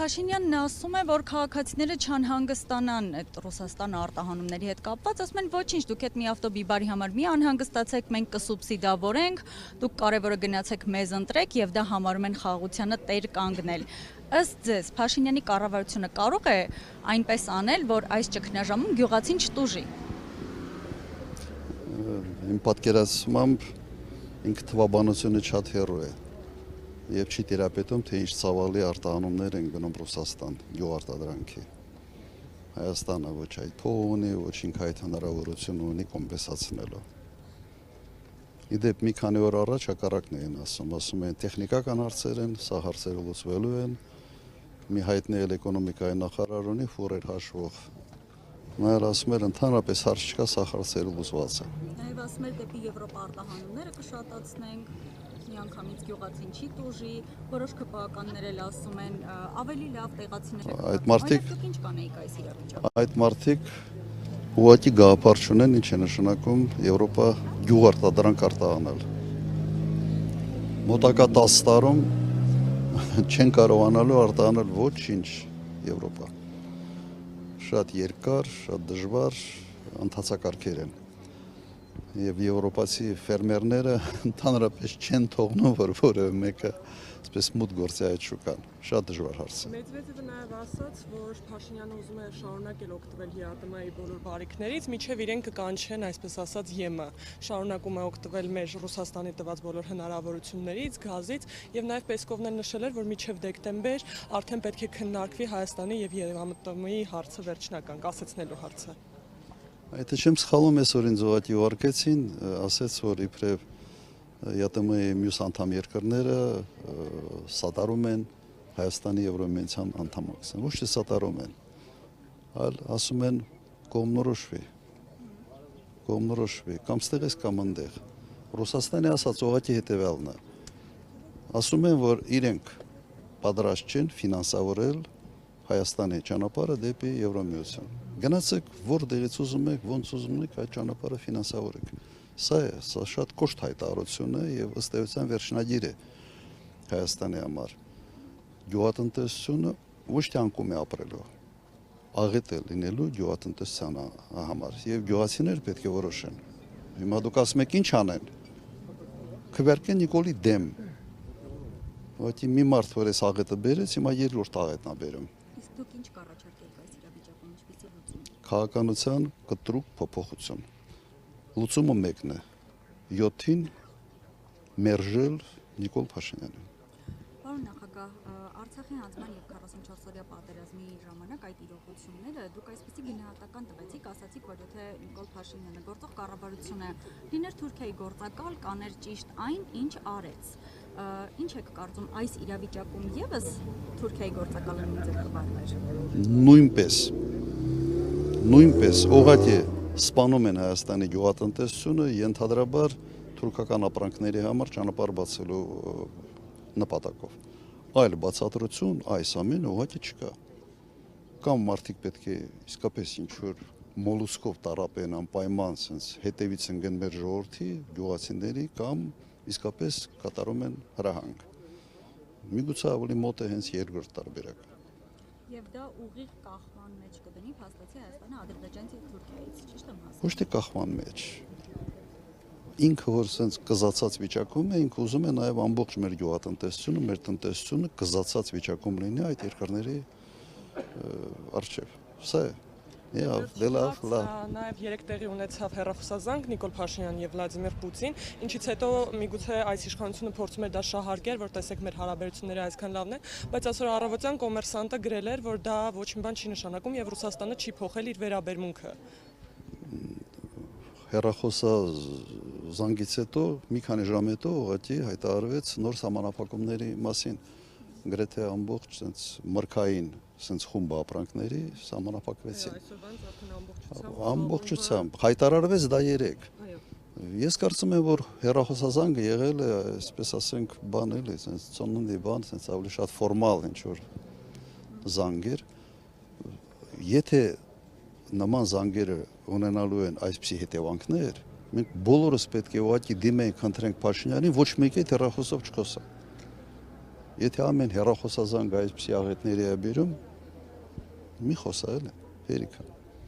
Փաշինյանն ասում է, որ քաղաքացիները չանհանգստանան այդ Ռուսաստան արտահանումների հետ կապված, ասում են ոչինչ, դուք այդ մի ավտոբիբարի համար մի անհանգստացեք, մենք կսուբսիդավորենք, դուք կարևորը գնացեք մեզ ընտրեք եւ դա համարում են խաղաղությանը տեր կանգնել։ Ըստ ձեզ, Փաշինյանի կառավարությունը կարող է այնպես անել, որ այս ճգնաժամում գյուղացին չտուժի։ Իմ պատկերացմամբ ինքը թվաբանությունը շատ հեռու է եւ չի տիրապետում, թե ինչ ցավալի արտահանումներ են գնում Ռուսաստան գյուղարտադրանքի։ Հայաստանը ոչ այդ փող ունի, ոչ ինքը այդ հնարավորություն ունի կոմպենսացնելու։ Իդեպ մի քանի օր առաջ հակառակն էին ասում են տեխնիկական հարցեր են, սա հարցերը լուծվելու են։ Մի հայտնի էկոնոմիկայի նախարար ունի ֆուրեր հաշվող։ Նա ասում էր ընդհանրապես հարց չկա, սա հարցերը լուծված են։ Նաև ասում էր դեպի Եվրոպա արտահանումները կշատացնենք, միանգամից գյուղացին չի տուժի, որոշ ԿՊԱ-ականներ էլ ասում են ավելի լավ տեղացիները։ Այդ մարդիկ ինչ կանեիք այս իրավիճակում։ Այդ մարդիկ ուղղակի գաղափար չունեն, ինչ է նշանակում Եվրոպա գյուղարտադրանք արտահանել։ Մոտակա 10 տարում չեն կարողանալու արտահանել ոչինչ Եվրոպա։ Շատ երկար, շատ դժվար ընթացակարգեր են։ Եվ եվրոպացի ֆերմերները ընդհանրապես չեն թողնում, որ որևէ մեկը այսպես մուտք գործի այդ շուկան։ Շատ դժվար հարց է։ Մեդվեդևը նաև ասաց, որ Փաշինյանը ուզում է շարունակել օգտվել ԵԱՏՄ-ի բոլոր բարիքներից, մինչև իրեն կկանչեն, այսպես ասած, ԵՄ։ Շարունակում է օգտվել մեր Ռուսաստանի տված բոլոր հնարավորություններից, գազից, եւ նաև Պեսկովն էլ նշել էր, որ մինչև դեկտեմբեր արդեն պետք է քննարկվի Հայաստանի եւ ԵԱՏՄ-ի հարցը վերջնական կասեցնելու հարցը։ Եթե չեմ սխալվում, այսօր ինձ ուղղակի ուղարկեցին, ասեց, որ իբրև ԵԱՏՄ-ի մյուս անդամ երկրները սատարում են Հայաստանի Եվրոմիության անդամակցին, ոչ թե սատարում են, այլ ասում են կողմնորոշվի, կամ ստեղես կամ ընդեղ։ Ռուսաստանի ասած ուղղակի հետևյալն է, ասում են, որ իրենք պատրաստ չեն ֆինանսավորել Հայաստանի ճանապարհը դեպի Եվրոմիություն։ Գնացեք որտեղից ուզում եք, ոնց ուզում եք այդ ճանապարհը ֆինանսավորեք։ Սա է, սա շատ կոշտ հայտարարություն է եւ ըստ էության վերջնագիր է Հայաստանի համար։ Գյուղատնտեսությունը ոչ թե անկում է ապրելու, աղետ է լինելու գյուղատնտեսության համար եւ գյուղացիներ պետք է որոշեն։ Հիմա դուք ասում եք ինչ անեն։ Քվերկեն Նիկոլի դեմ։ Ոդի մի մարդ որ էս աղետը բերեց, հիմա երկրորդ աղետն է բերում։ Իսկ դուք ինչ կառաջարկեք այս իրավիճակում, ինչպեսի լուծում։ Քաղաքականության կտրուկ փոփոխություն։ Լուծումը մեկն է 7-ին մերժել Նիկոլ Փաշինյանին։ Պարոն նախագահ, Արցախի հանձնման եւ 44-օրյա պատերազմի ժամանակ այդ իրողությունները դուք այսպեսի գնահատական տվեցիք, ասացիք, որ եթե Նիկոլ Փաշինյանը գործող կառավարությունը լիներ Թուրքիայի գործակալ, կաներ ճիշտ այն, ինչ արեց։ Ինչ եք կարծում այս իրավիճակում եւս Թուրքիայի գործակալը նույն ձև կվարվեր։ Նույնպես ուղղակի սպանում են Հայաստանի գյուղատնտեսությունը, ենթադրաբար թուրքական ապրանքների համար ճանապարհ բացելու նպատակով։ Այլ բացատրություն այս ամենը ուղղակի չկա։ Կամ մարդիկ պետք է իսկապես ինչ-որ մոլուսկով տարապեն անպայման, sense հետևից ընկեն մեր ժողովրդի, գյուղացիների կամ իսկապես կատարում են հրահանգ։ Միգուցե ավելի մոտ է հենց երկրորդ տարբերակը։ Եվ դա ուղիղ կախման մեջ կդնի փաստացի Հայաստանը Ադրբեջանից եւ Թուրքիայից, ճիշտ եմ հասկանում։ Ոչ թե կախման մեջ։ Ինքը որ sense կզացած վիճակում է, ինքը ուզում է նաև ամբողջ մեր գյուղատնտեսությունը, մեր տնտեսությունը կզացած վիճակում լինի այդ երկրների առջև։ Սա է։ Դե լավ։ Նաև երեք տեղի ունեցավ հեռախոսազանգ Նիկոլ Փաշինյան եւ Վլադիմիր Պուտին, ինչից հետո միգուցե այս իշխանությունը փորձում էր դա շահարկել, որ տեսեք մեր հարաբերությունները այսքան լավն են, բայց այսօր առավոտյան կոմերսանտը գրել էր, որ դա ոչ մի բան չի նշանակում եւ Ռուսաստանը չի փոխել իր վերաբերմունքը։ Հեռախոսազանգից հետո մի քանի ժամ հետո ուղղակի հայտարարվեց նոր սահմանափակումների մասին։ Գրեթե ամբողջ sense մրգային sense խումբ ապրանքների սահմանափակվեցին։ Ամբողջությամբ հայտարարվեց դա 3։ Ես կարծում եմ, որ հեռախոսազանգը եղել է, այսպես ասենք, բան էլի, sense ծննդի բան, sense ավելի շատ ֆորմալ ինչ որ զանգ էր։ Եթե նման զանգերը ունենալու են այսպիսի հետևանքներ, մենք բոլորս պետք է ուղղակի դիմենք, խնդրենք Փաշինյանին, ոչ մեկի հետ հեռախոսով չխոսա։ Եթե ամեն հեռախոսազանգ այսպիսի աղետների է բերում, մի խոսա էլ է, հերիքը։